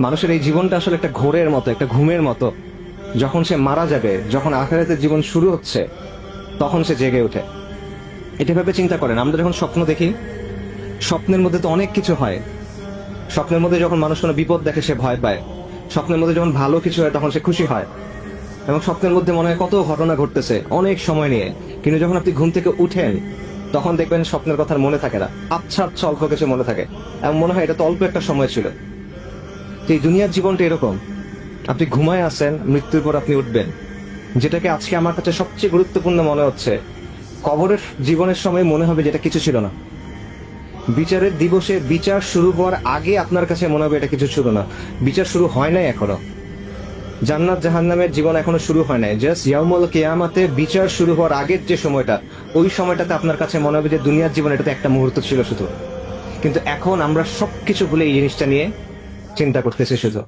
মানুষের এই জীবনটা আসলে একটা ঘোরের মতো, একটা ঘুমের মতো। যখন সে মারা যাবে, যখন আখিরাতের জীবন শুরু হচ্ছে, তখন সে জেগে ওঠে। এটা ভেবে চিন্তা করেন, আমরা যখন স্বপ্ন দেখি, স্বপ্নের মধ্যে তো অনেক কিছু হয়। স্বপ্নের মধ্যে যখন মানুষ কোনো বিপদ দেখে সে ভয় পায়, স্বপ্নের মধ্যে যখন ভালো কিছু হয় তখন সে খুশি হয়, এবং স্বপ্নের মধ্যে মনে হয় কত ঘটনা ঘটতেছে অনেক সময় নিয়ে। কিন্তু যখন আপনি ঘুম থেকে উঠেন, তখন দেখবেন স্বপ্নের কথা আর মনে থাকে না, আচ্ছা আচ্ছা অল্প কিছু মনে থাকে, এবং মনে হয় এটা তো অল্প একটা সময় ছিল। তো এই দুনিয়ার জীবনটা এরকম, আপনি ঘুমায় আছেন, মৃত্যুর পর আপনি উঠবেন। যেটাকে আজকে আমার কাছে সবচেয়ে গুরুত্বপূর্ণ মনে হচ্ছে, কবরের জীবনের সময় মনে হবে যেটা কিছু ছিল না। বিচারের দিবসে বিচার শুরু হওয়ার আগে আপনার কাছে মনে হবে এটা কিছু ছিল না। বিচার শুরু হয় নাই এখনো, জান্নাত জাহান্নামের জীবন এখনো শুরু হয় নাই। জাস্ট ইয়াউমুল কিয়ামাতে বিচার শুরু হওয়ার আগের যে সময়টা, ওই সময়টাতে আপনার কাছে মনে হবে যে দুনিয়ার জীবন এটাতে একটা মুহূর্ত ছিল শুধু। কিন্তু এখন আমরা সবকিছু ভুলে এই জিনিসটা নিয়ে চিন্তা করতেছি শুধু।